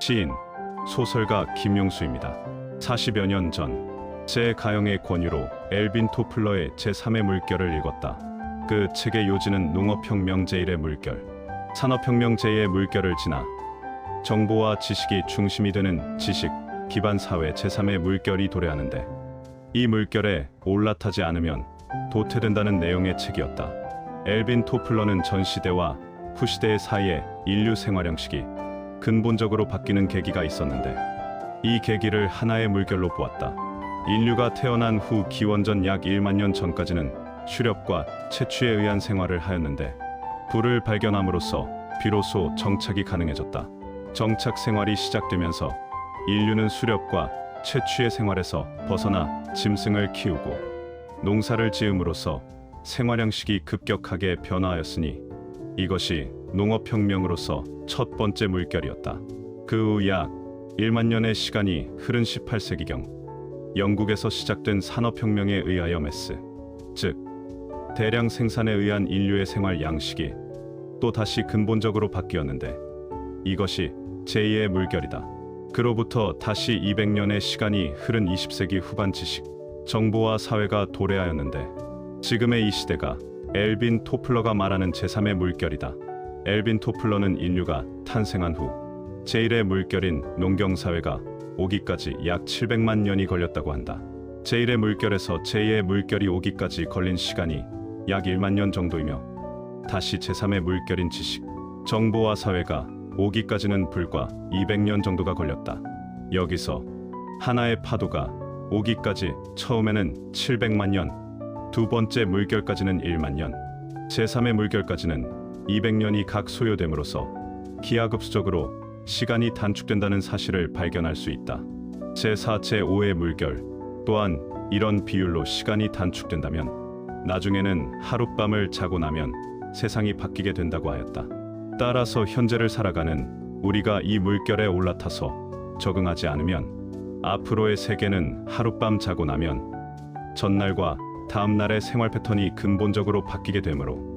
시인, 소설가 김용수입니다. 40여 년 전, 제 가영의 권유로 엘빈 토플러의 제3의 물결을 읽었다. 그 책의 요지는 농업혁명 제1의 물결, 산업혁명 제2의 물결을 지나 정보와 지식이 중심이 되는 지식 기반 사회 제3의 물결이 도래하는데, 이 물결에 올라타지 않으면 도태된다는 내용의 책이었다. 엘빈 토플러는 전시대와 후시대 사이에 인류 생활 형식이 근본적으로 바뀌는 계기가 있었는데, 이 계기를 하나의 물결로 보았다. 인류가 태어난 후 기원전 약 1만 년 전까지는 수렵과 채취에 의한 생활을 하였는데, 불을 발견함으로써 비로소 정착이 가능해졌다. 정착 생활이 시작되면서 인류는 수렵과 채취의 생활에서 벗어나 짐승을 키우고 농사를 지음으로써 생활 형식이 급격하게 변화하였으니, 이것이 농업혁명으로서 첫 번째 물결이었다. 그 후 약 1만 년의 시간이 흐른 18세기경 영국에서 시작된 산업혁명에 의하여 매스, 즉 대량 생산에 의한 인류의 생활 양식이 또 다시 근본적으로 바뀌었는데, 이것이 제2의 물결이다. 그로부터 다시 200년의 시간이 흐른 20세기 후반 지식, 정보화 사회가 도래하였는데, 지금의 이 시대가 엘빈 토플러가 말하는 제3의 물결이다. 엘빈 토플러는 인류가 탄생한 후 제1의 물결인 농경사회가 오기까지 약 700만 년이 걸렸다고 한다. 제1의 물결에서 제2의 물결이 오기까지 걸린 시간이 약 1만 년 정도이며, 다시 제3의 물결인 지식, 정보화 사회가 오기까지는 불과 200년 정도가 걸렸다. 여기서 하나의 파도가 오기까지 처음에는 700만 년, 두 번째 물결까지는 1만 년, 제3의 물결까지는 200년이 각 소요됨으로써 기하급수적으로 시간이 단축된다는 사실을 발견할 수 있다. 제4, 제5의 물결 또한 이런 비율로 시간이 단축된다면, 나중에는 하룻밤을 자고 나면 세상이 바뀌게 된다고 하였다. 따라서 현재를 살아가는 우리가 이 물결에 올라타서 적응하지 않으면 앞으로의 세계는 하룻밤 자고 나면 전날과 다음 날의 생활 패턴이 근본적으로 바뀌게 되므로,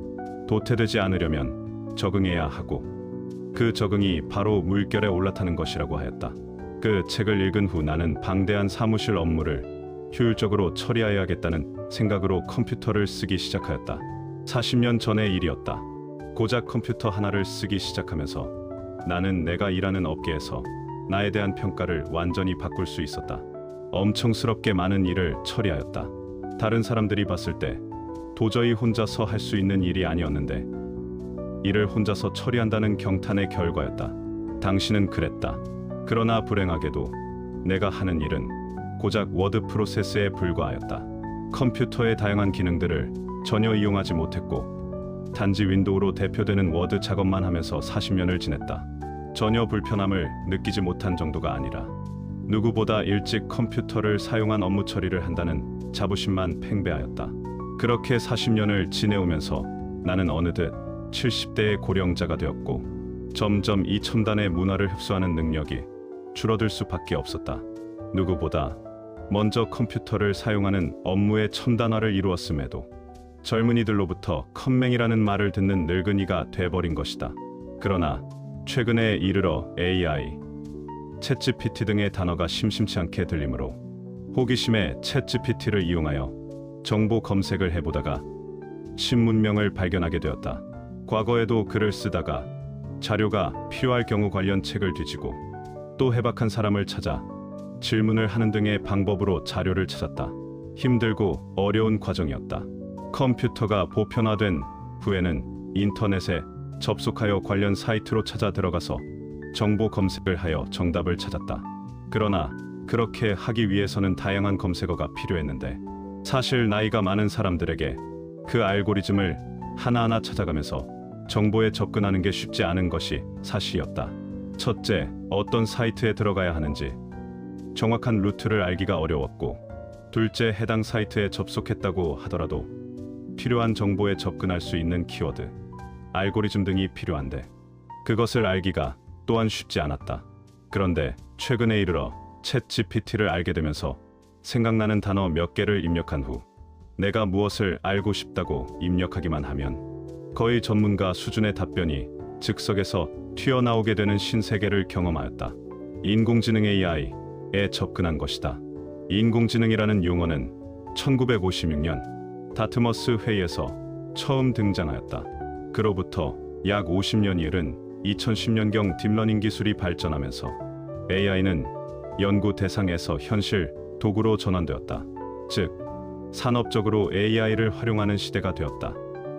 도태되지 않으려면 적응해야 하고, 그 적응이 바로 물결에 올라타는 것이라고 하였다. 그 책을 읽은 후 나는 방대한 사무실 업무를 효율적으로 처리해야겠다는 생각으로 컴퓨터를 쓰기 시작하였다. 40년 전의 일이었다. 고작 컴퓨터 하나를 쓰기 시작하면서 나는 내가 일하는 업계에서 나에 대한 평가를 완전히 바꿀 수 있었다. 엄청스럽게 많은 일을 처리하였다. 다른 사람들이 봤을 때 도저히 혼자서 할 수 있는 일이 아니었는데, 이를 혼자서 처리한다는 경탄의 결과였다. 당신은 그랬다. 그러나 불행하게도 내가 하는 일은 고작 워드 프로세스에 불과하였다. 컴퓨터의 다양한 기능들을 전혀 이용하지 못했고, 단지 윈도우로 대표되는 워드 작업만 하면서 40년을 지냈다. 전혀 불편함을 느끼지 못한 정도가 아니라 누구보다 일찍 컴퓨터를 사용한 업무 처리를 한다는 자부심만 팽배하였다. 그렇게 40년을 지내오면서 나는 어느덧 70대의 고령자가 되었고, 점점 이 첨단의 문화를 흡수하는 능력이 줄어들 수밖에 없었다. 누구보다 먼저 컴퓨터를 사용하는 업무의 첨단화를 이루었음에도 젊은이들로부터 컴맹이라는 말을 듣는 늙은이가 돼버린 것이다. 그러나 최근에 이르러 AI, 챗GPT 등의 단어가 심심치 않게 들리므로 호기심에 챗GPT를 이용하여 정보 검색을 해보다가 신문명을 발견하게 되었다. 과거에도 글을 쓰다가 자료가 필요할 경우 관련 책을 뒤지고, 또 해박한 사람을 찾아 질문을 하는 등의 방법으로 자료를 찾았다. 힘들고 어려운 과정이었다. 컴퓨터가 보편화된 후에는 인터넷에 접속하여 관련 사이트로 찾아 들어가서 정보 검색을 하여 정답을 찾았다. 그러나 그렇게 하기 위해서는 다양한 검색어가 필요했는데, 사실 나이가 많은 사람들에게 그 알고리즘을 하나하나 찾아가면서 정보에 접근하는 게 쉽지 않은 것이 사실이었다. 첫째, 어떤 사이트에 들어가야 하는지 정확한 루트를 알기가 어려웠고, 둘째, 해당 사이트에 접속했다고 하더라도 필요한 정보에 접근할 수 있는 키워드, 알고리즘 등이 필요한데, 그것을 알기가 또한 쉽지 않았다. 그런데 최근에 이르러 챗GPT를 알게 되면서 생각나는 단어 몇 개를 입력한 후 내가 무엇을 알고 싶다고 입력하기만 하면 거의 전문가 수준의 답변이 즉석에서 튀어나오게 되는 신세계를 경험하였다. 인공지능 AI에 접근한 것이다. 인공지능이라는 용어는 1956년 다트머스 회의에서 처음 등장하였다. 그로부터 약 50년이 흐른 2010년경 딥러닝 기술이 발전하면서 AI는 연구 대상에서 현실 도구로 전환되었다. 즉, 산업적으로 AI를 활용하는 시대가 되었다.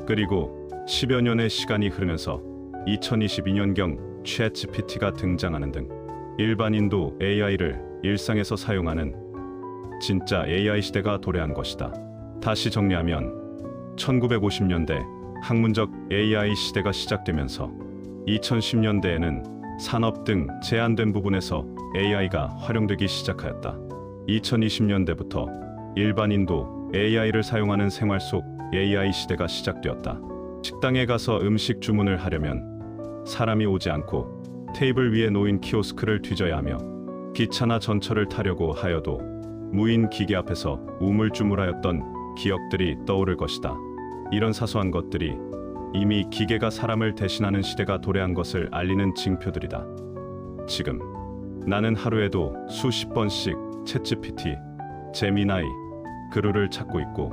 그리고 10여 년의 시간이 흐르면서 2022년경 챗GPT가 등장하는 등 일반인도 AI를 일상에서 사용하는 진짜 AI 시대가 도래한 것이다. 다시 정리하면 1950년대 학문적 AI 시대가 시작되면서 2010년대에는 산업 등 제한된 부분에서 AI가 활용되기 시작하였다. 2020년대부터 일반인도 AI를 사용하는 생활 속 AI 시대가 시작되었다. 식당에 가서 음식 주문을 하려면 사람이 오지 않고 테이블 위에 놓인 키오스크를 뒤져야 하며 기차나 전철을 타려고 하여도 무인 기계 앞에서 우물쭈물하였던 기억들이 떠오를 것이다. 이런 사소한 것들이 이미 기계가 사람을 대신하는 시대가 도래한 것을 알리는 징표들이다. 지금 나는 하루에도 수십 번씩 챗GPT, 제미나이, 그루를 찾고 있고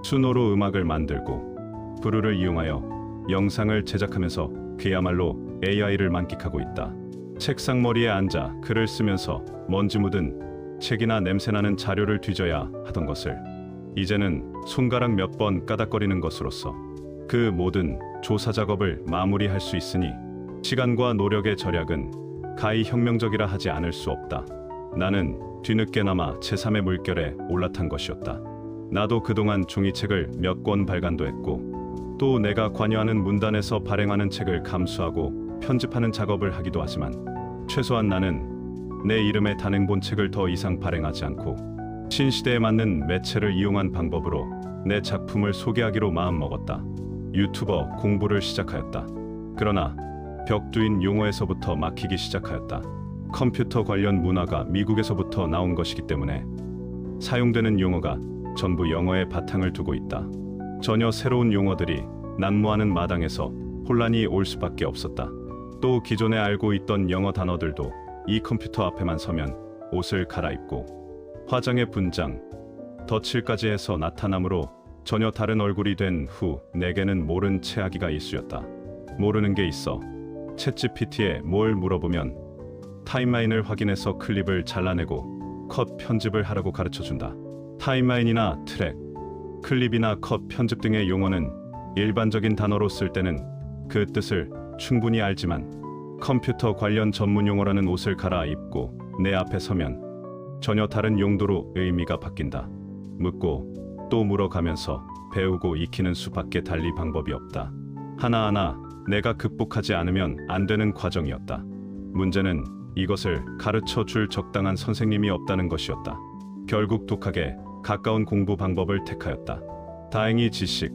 수노로 음악을 만들고 브루를 이용하여 영상을 제작하면서 그야말로 AI를 만끽하고 있다. 책상머리에 앉아 글을 쓰면서 먼지 묻은 책이나 냄새나는 자료를 뒤져야 하던 것을 이제는 손가락 몇 번 까닥거리는 것으로써 그 모든 조사 작업을 마무리할 수 있으니 시간과 노력의 절약은 가히 혁명적이라 하지 않을 수 없다. 나는 뒤늦게나마 제3의 물결에 올라탄 것이었다. 나도 그동안 종이책을 몇 권 발간도 했고 또 내가 관여하는 문단에서 발행하는 책을 감수하고 편집하는 작업을 하기도 하지만 최소한 나는 내 이름의 단행본 책을 더 이상 발행하지 않고 신시대에 맞는 매체를 이용한 방법으로 내 작품을 소개하기로 마음먹었다. 유튜버 공부를 시작하였다. 그러나 벽두인 용어에서부터 막히기 시작하였다. 컴퓨터 관련 문화가 미국에서부터 나온 것이기 때문에 사용되는 용어가 전부 영어에 바탕을 두고 있다. 전혀 새로운 용어들이 난무하는 마당에서 혼란이 올 수밖에 없었다. 또 기존에 알고 있던 영어 단어들도 이 컴퓨터 앞에만 서면 옷을 갈아입고 화장의 분장, 덧칠까지 해서 나타나므로 전혀 다른 얼굴이 된 후 내게는 모른 체하기가 일쑤였다. 모르는 게 있어 챗GPT에 뭘 물어보면 타임라인을 확인해서 클립을 잘라내고 컷 편집을 하라고 가르쳐준다. 타임라인이나 트랙, 클립이나 컷 편집 등의 용어는 일반적인 단어로 쓸 때는 그 뜻을 충분히 알지만 컴퓨터 관련 전문 용어라는 옷을 갈아입고 내 앞에 서면 전혀 다른 용도로 의미가 바뀐다. 묻고 또 물어가면서 배우고 익히는 수밖에 달리 방법이 없다. 하나하나 내가 극복하지 않으면 안 되는 과정이었다. 문제는 이것을 가르쳐 줄 적당한 선생님이 없다는 것이었다. 결국 독학에 가까운 공부 방법을 택하였다. 다행히 지식,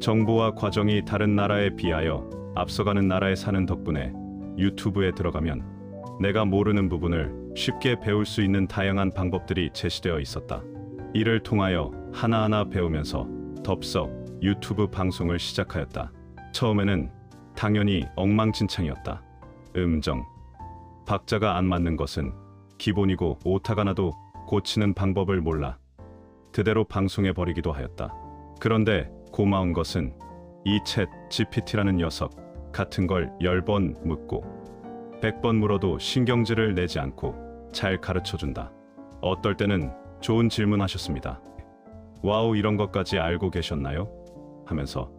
정보와 과정이 다른 나라에 비하여 앞서가는 나라에 사는 덕분에 유튜브에 들어가면 내가 모르는 부분을 쉽게 배울 수 있는 다양한 방법들이 제시되어 있었다. 이를 통하여 하나하나 배우면서 덥석 유튜브 방송을 시작하였다. 처음에는 당연히 엉망진창이었다. 음정, 박자가 안 맞는 것은 기본이고 오타가 나도 고치는 방법을 몰라 그대로 방송해 버리기도 하였다. 그런데 고마운 것은 이 챗 GPT라는 녀석 같은 걸 10번 묻고 100번 물어도 신경질을 내지 않고 잘 가르쳐준다. 어떨 때는 좋은 질문하셨습니다. 와우, 이런 것까지 알고 계셨나요? 하면서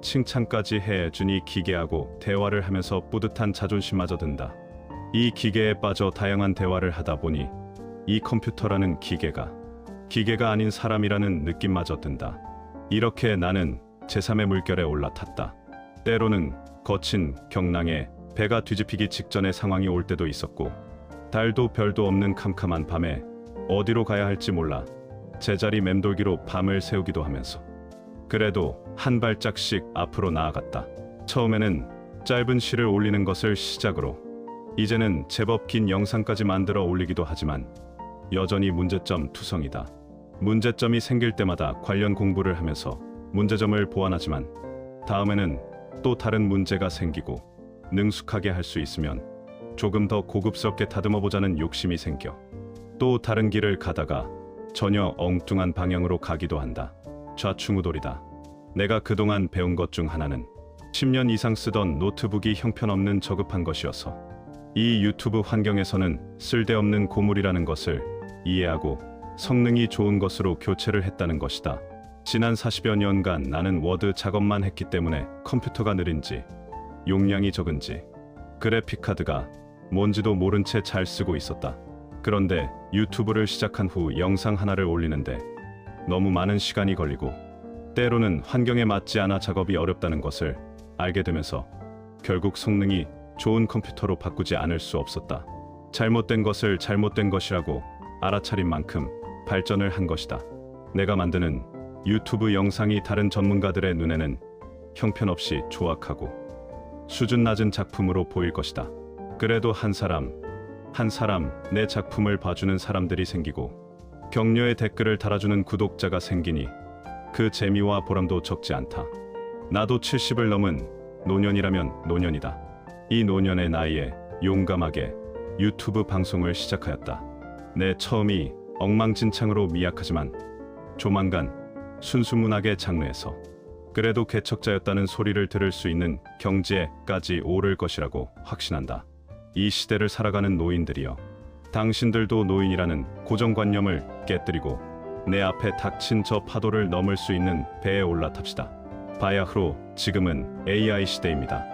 칭찬까지 해주니 기계하고 대화를 하면서 뿌듯한 자존심마저 든다. 이 기계에 빠져 다양한 대화를 하다 보니 이 컴퓨터라는 기계가 아닌 사람이라는 느낌마저 든다. 이렇게 나는 제3의 물결에 올라탔다. 때로는 거친 경랑에 배가 뒤집히기 직전의 상황이 올 때도 있었고 달도 별도 없는 캄캄한 밤에 어디로 가야 할지 몰라 제자리 맴돌기로 밤을 새우기도 하면서 그래도 한 발짝씩 앞으로 나아갔다. 처음에는 짧은 시를 올리는 것을 시작으로 이제는 제법 긴 영상까지 만들어 올리기도 하지만 여전히 문제점 투성이다. 문제점이 생길 때마다 관련 공부를 하면서 문제점을 보완하지만 다음에는 또 다른 문제가 생기고 능숙하게 할 수 있으면 조금 더 고급스럽게 다듬어 보자는 욕심이 생겨. 또 다른 길을 가다가 전혀 엉뚱한 방향으로 가기도 한다. 좌충우돌이다. 내가 그동안 배운 것 중 하나는 10년 이상 쓰던 노트북이 형편없는 저급한 것이어서 이 유튜브 환경에서는 쓸데없는 고물이라는 것을 이해하고 성능이 좋은 것으로 교체를 했다는 것이다. 지난 40여 년간 나는 워드 작업만 했기 때문에 컴퓨터가 느린지 용량이 적은지 그래픽카드가 뭔지도 모른 채 잘 쓰고 있었다. 그런데 유튜브를 시작한 후 영상 하나를 올리는데 너무 많은 시간이 걸리고 때로는 환경에 맞지 않아 작업이 어렵다는 것을 알게 되면서 결국 성능이 좋은 컴퓨터로 바꾸지 않을 수 없었다. 잘못된 것을 잘못된 것이라고 알아차린 만큼 발전을 한 것이다. 내가 만드는 유튜브 영상이 다른 전문가들의 눈에는 형편없이 조악하고 수준 낮은 작품으로 보일 것이다. 그래도 한 사람 내 작품을 봐주는 사람들이 생기고 격려의 댓글을 달아주는 구독자가 생기니 그 재미와 보람도 적지 않다. 나도 70을 넘은 노년이라면 노년이다. 이 노년의 나이에 용감하게 유튜브 방송을 시작하였다. 내 처음이 엉망진창으로 미약하지만 조만간 순수문학의 장르에서 그래도 개척자였다는 소리를 들을 수 있는 경지에까지 오를 것이라고 확신한다. 이 시대를 살아가는 노인들이여, 당신들도 노인이라는 고정관념을 깨뜨리고 내 앞에 닥친 저 파도를 넘을 수 있는 배에 올라탑시다. 바야흐로 지금은 AI 시대입니다.